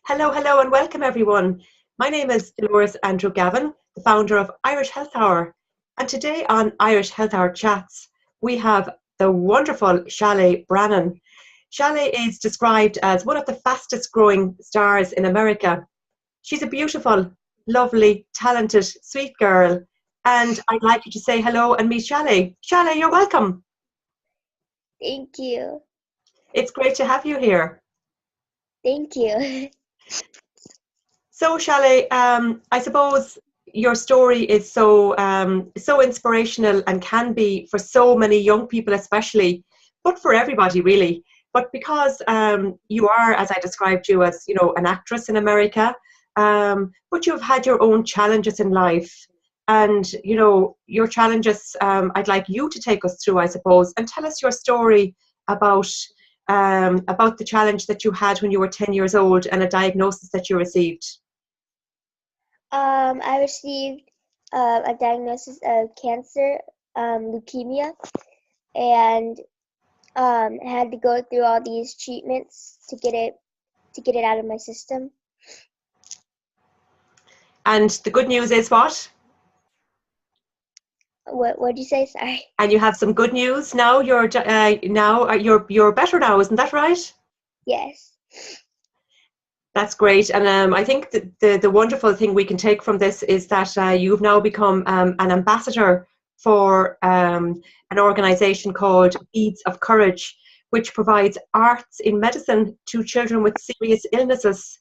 Hello, hello, and welcome everyone. My name is Nemours Andrew Gavin, the founder of Irish Health Hour. And today on Irish Health Hour Chats, we have the wonderful Chalet Brannan. Chalet is described as one of the fastest growing stars in America. She's a beautiful, lovely, talented, sweet girl. And I'd like you to say hello and meet Chalet. Chalet, you're welcome. Thank you. It's great to have you here. Thank you. So, Chalet, I suppose your story is so inspirational and can be for so many young people, especially, but for everybody really. But because you are, as I described you, as an actress in America, but you've had your own challenges in life, and your challenges. I'd like you to take us through, I suppose, and tell us your story about the challenge that you had when you were 10 years old and a diagnosis that you received. I received a diagnosis of cancer, leukemia, and I had to go through all these treatments to get it out of my system. And the good news is what? What'd you say? Sorry. And you have some good news now. You're better now, isn't that right? Yes. That's great. And I think the wonderful thing we can take from this is that you've now become an ambassador for an organization called Beads of Courage, which provides arts in medicine to children with serious illnesses.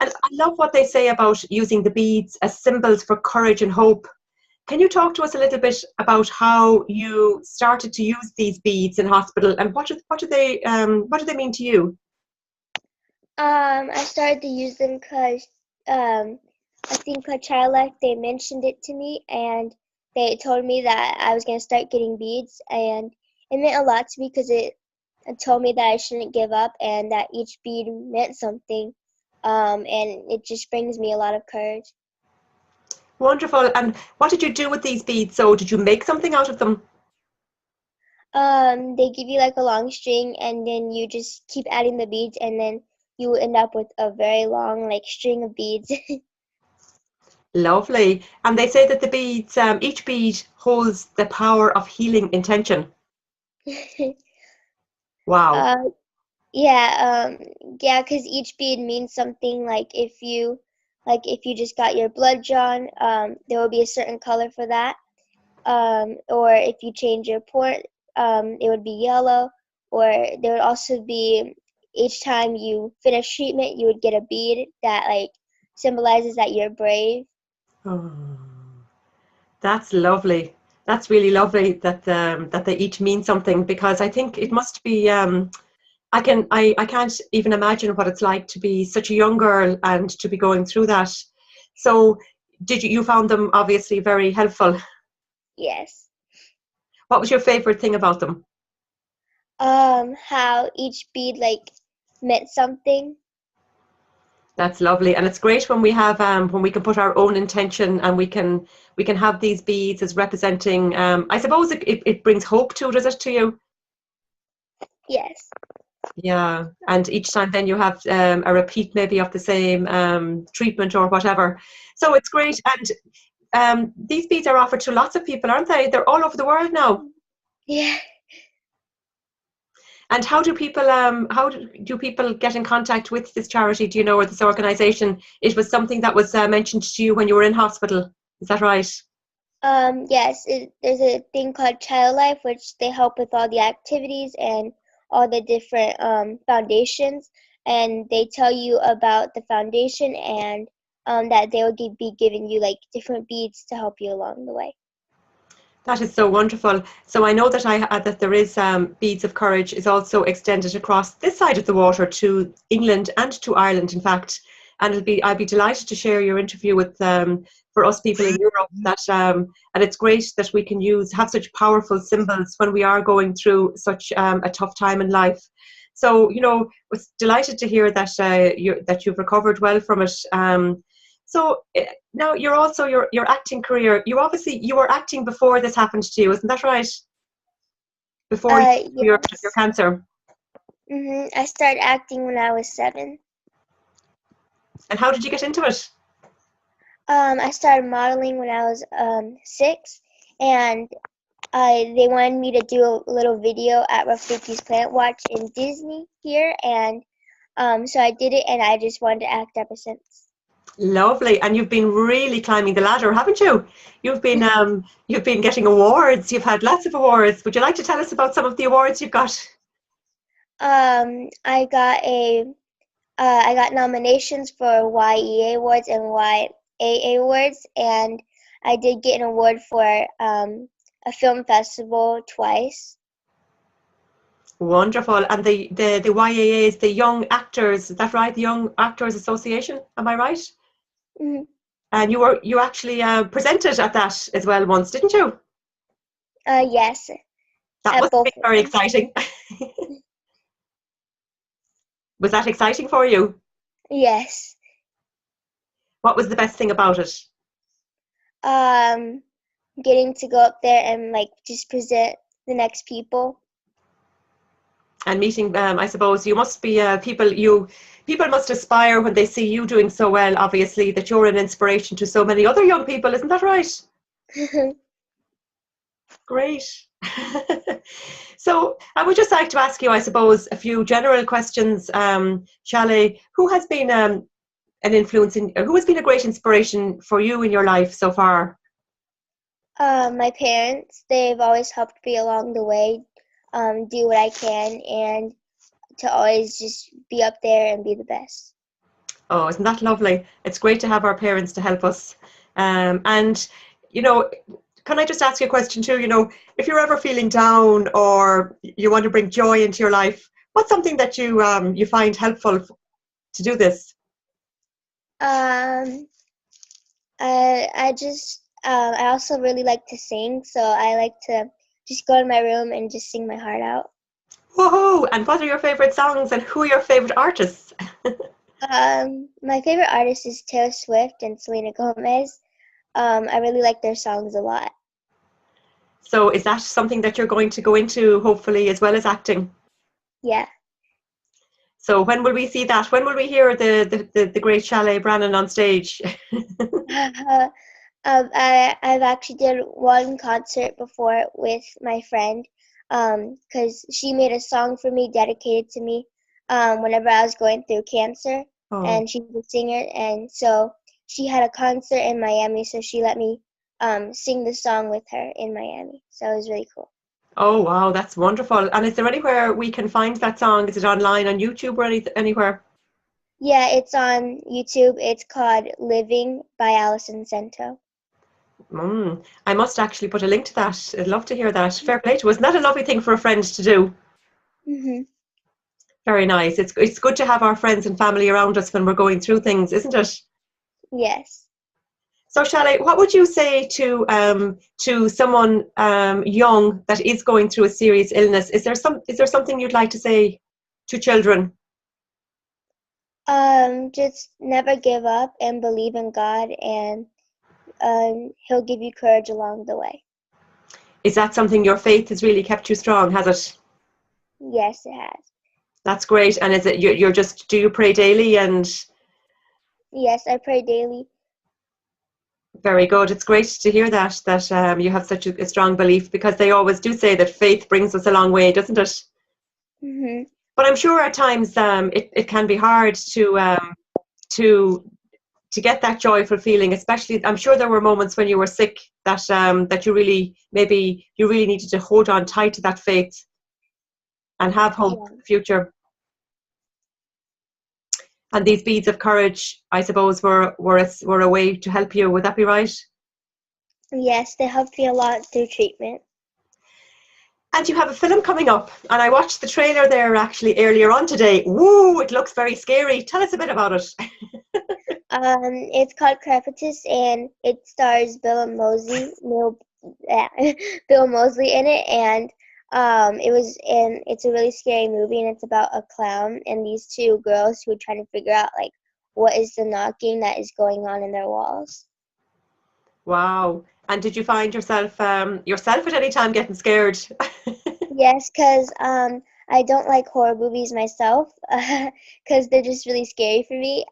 And I love what they say about using the beads as symbols for courage and hope. Can you talk to us a little bit about how you started to use these beads in hospital, and what do they mean to you? I started to use them because I think a Child Life, they mentioned it to me, and they told me that I was going to start getting beads, and it meant a lot to me because it told me that I shouldn't give up and that each bead meant something, and it just brings me a lot of courage. Wonderful. And what did you do with these beads? So did you make something out of them? They give you like a long string, and then you just keep adding the beads, and then you end up with a very long like string of beads. Lovely. And they say that the beads, each bead holds the power of healing intention. Wow. uh, yeah, because each bead means something. Like if you just got your blood drawn, there will be a certain color for that. Or if you change your port, it would be yellow. Or there would also be, each time you finish treatment, you would get a bead that like symbolizes that you're brave. Oh, that's lovely. That's really lovely that they each mean something, because I think it must be I can't even imagine what it's like to be such a young girl and to be going through that. So you found them obviously very helpful. Yes. What was your favorite thing about them? How each bead like meant something. That's lovely, and it's great when we can put our own intention, and we can have these beads as representing. I suppose it brings hope to, does it, to you? Yes. Yeah, and each time then you have a repeat maybe of the same treatment or whatever. So it's great, and these beads are offered to lots of people, aren't they? They're all over the world now. Yeah. And how do people get in contact with this charity? Do you know, or this organization? It was something that was mentioned to you when you were in hospital. Is that right? Yes, there's a thing called Child Life, which they help with all the activities and all the different foundations, and they tell you about the foundation, and that they will be giving you like different beads to help you along the way. That is so wonderful. So I know that that there is Beads of Courage is also extended across this side of the water to England and to Ireland, in fact. And I'd be delighted to share your interview with for us people in Europe. And it's great that we can have such powerful symbols when we are going through such a tough time in life. So was delighted to hear that that you've recovered well from it. So now you're also your acting career. You were acting before this happened to you, isn't that right? Before your Yes. cancer. I started acting when I was 7. And how did you get into it? I started modeling when I was 6, and they wanted me to do a little video at Rough Dicky's Planet Watch in Disney here, and so I did it, and I just wanted to act ever since. Lovely. And you've been really climbing the ladder, haven't you? You've been getting awards. You've had lots of awards. Would you like to tell us about some of the awards you've got? I got I got nominations for YEA awards and YAA awards, and I did get an award for a film festival twice. Wonderful. And the YAA is the Young Actors, is that right? The Young Actors Association, am I right? Hmm. And you actually presented at that as well once, didn't you? Yes, That at must have both been of very them. exciting. Was that exciting for you? Yes. What was the best thing about it? Um, Getting to go up there and like just present the next people. And meeting, I suppose you must be people must aspire when they see you doing so well, obviously, that you're an inspiration to so many other young people, isn't that right? Great. So I would just like to ask you, I suppose, a few general questions. Chalet, who has been an influence who has been a great inspiration for you in your life so far? My parents, they've always helped me along the way, do what I can, and to always just be up there and be the best. Oh, isn't that lovely? It's great to have our parents to help us. And, you know, can I just ask you a question too? You know, if you're ever feeling down or you want to bring joy into your life, what's something that you find helpful to do this? Um, I also really like to sing, so I like to just go in my room and just sing my heart out. Whoa! And what are your favorite songs and who are your favorite artists? My favorite artist is Taylor Swift and Selena Gomez. I really like their songs a lot. So is that something that you're going to go into, hopefully, as well as acting? Yeah. So when will we see that? When will we hear the great Chalet Brannan on stage? I've actually did one concert before with my friend, because she made a song for me, dedicated to me, whenever I was going through cancer, Oh, and she's a singer, and so she had a concert in Miami, so she let me sing the song with her in Miami. So it was really cool. oh wow, that's wonderful. And is there anywhere we can find that song? Is it online on YouTube or anywhere? Yeah, it's on YouTube. It's called Living by Allison Sento. I must actually put a link to that. I'd love to hear that. Fair play to us. Isn't that a lovely thing for a friend to do? Hmm. Very nice. It's good to have our friends and family around us when we're going through things, isn't it? Yes. So, Shelley, what would you say to someone young that is going through a serious illness? Is there something you'd like to say to children? Just never give up and believe in God, and He'll give you courage along the way. Is that something your faith has really kept you strong? Has it? Yes, it has. That's great. And is it you're just do you pray daily? And Yes, I pray daily. very good. It's great to hear that you have such a strong belief, because they always do say that faith brings us a long way, doesn't it? Hmm. But I'm sure at times it can be hard to to get that joyful feeling. Especially, I'm sure there were moments when you were sick that you really maybe you really needed to hold on tight to that faith and have hope for Yeah. the future. And these beads of courage, I suppose, were a way to help you. Would that be right? Yes, they helped me a lot through treatment. And you have a film coming up, and I watched the trailer there actually earlier on today. Woo! It looks very scary. Tell us a bit about it. It's called Crepitus, and it stars Bill Mosley in it, and it's a really scary movie, and it's about a clown and these two girls who are trying to figure out like what is the knocking that is going on in their walls. Wow! And did you find yourself at any time getting scared? Yes, because I don't like horror movies myself, because they're just really scary for me.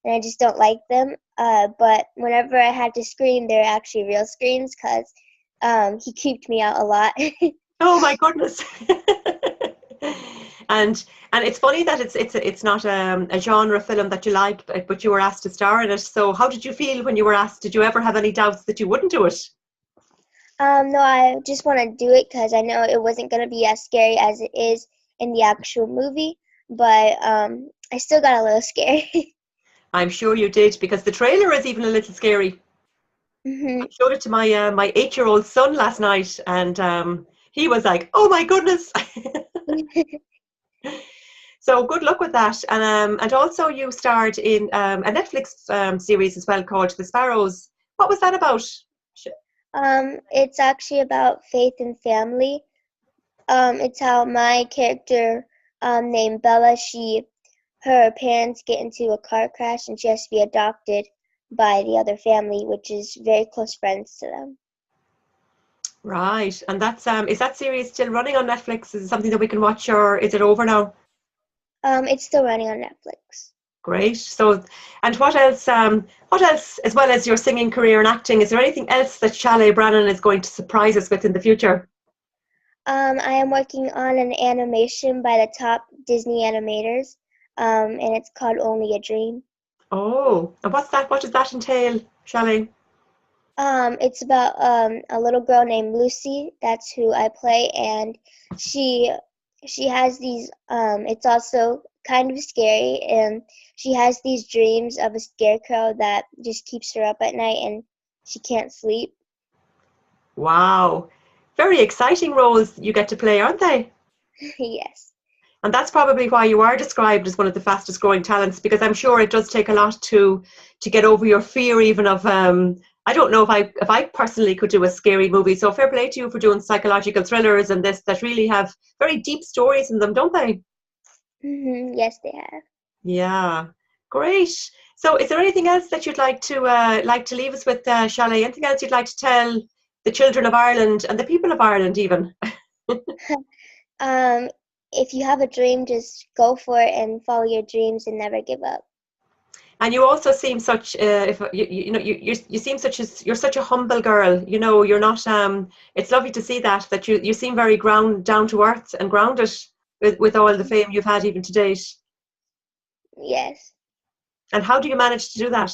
and I just don't like them. But whenever I had to scream, they're actually real screams because he creeped me out a lot. Oh my goodness. and it's funny that it's not a genre film that you like, but you were asked to star in it. So how did you feel when you were asked? Did you ever have any doubts that you wouldn't do it? No, I just want to do it because I know it wasn't going to be as scary as it is in the actual movie, but I still got a little scared. I'm sure you did, because the trailer is even a little scary. I Mhm. showed it to my 8-year-old son last night, and he was like, "Oh my goodness!" So good luck with that, and also you starred in a Netflix series as well called The Sparrows. What was that about? It's actually about faith and family. It's how my character, named Bella, her parents get into a car crash and she has to be adopted by the other family, which is very close friends to them. Right, and that's is that series still running on Netflix? Is it something that we can watch, or is it over now? It's still running on Netflix. Great. So, and what else? What else, as well as your singing career and acting? Is there anything else that Chalet Brannan is going to surprise us with in the future? I am working on an animation by the top Disney animators, and it's called Only a Dream. Oh, and what's that? What does that entail, Chalet? It's about a little girl named Lucy. That's who I play, and she she has these. It's also kind of scary, and she has these dreams of a scarecrow that just keeps her up at night, and she can't sleep. Wow, very exciting roles you get to play, aren't they? Yes. And that's probably why you are described as one of the fastest growing talents, because I'm sure it does take a lot to get over your fear even of I don't know if I personally could do a scary movie. So fair play to you for doing psychological thrillers and this that really have very deep stories in them, don't they? Yes, they have. Yeah. Great. So is there anything else that you'd like to leave us with, Chalet? Anything else you'd like to tell the children of Ireland and the people of Ireland even? Um, if you have a dream, just go for it and follow your dreams and never give up. And you also seem such if you know you seem such as you're such a humble girl. You know, you're not it's lovely to see that you seem very down to earth and grounded with all the fame you've had even to date. Yes. And how do you manage to do that?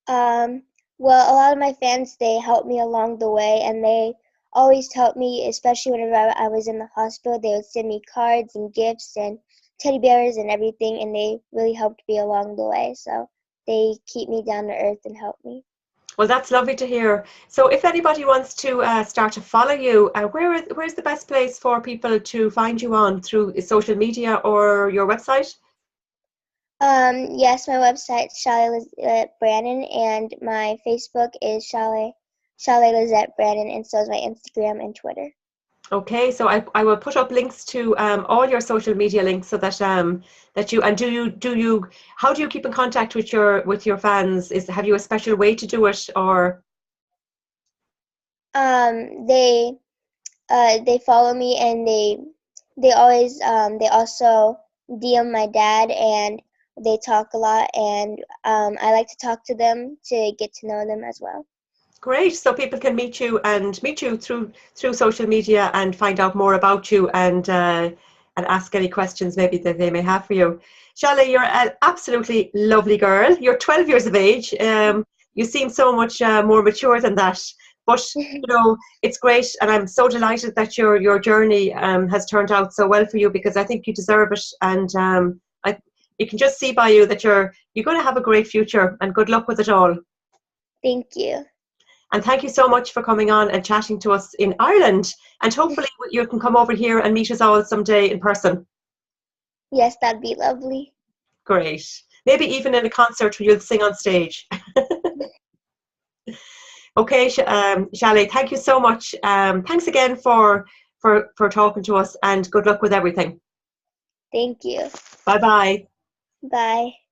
Um, well, a lot of my fans, they helped me along the way, and they always helped me, especially whenever I was in the hospital. They would send me cards and gifts and teddy bears and everything, and they really helped me along the way. So they keep me down to earth and help me. Well, that's lovely to hear. So if anybody wants to start to follow you, where's the best place for people to find you on, through social media or your website? Yes, my website's Chalet Brannan, and my Facebook is Chalet Lizette Brannan, and so is my Instagram and Twitter. Okay, so I will put up links to all your social media links so that you, and do you how do you keep in contact with your fans? Have you a special way to do it, or Um, they they follow me, and they always they also DM my dad, and they talk a lot, and I like to talk to them to get to know them as well. great? So people can meet you through social media and find out more about you and ask any questions maybe that they may have for you. Chalet, you're an absolutely lovely girl. You're 12 years of age. You seem so much more mature than that. But you know, it's great, and I'm so delighted that your journey has turned out so well for you, because I think you deserve it, and I you can just see by you that you're going to have a great future, and good luck with it all. Thank you. And thank you so much for coming on and chatting to us in Ireland. And hopefully you can come over here and meet us all someday in person. Yes, that'd be lovely. Great. Maybe even in a concert where you'll sing on stage. Okay, Chalet, thank you so much. Thanks again for talking to us, and good luck with everything. Thank you. Bye bye. Bye.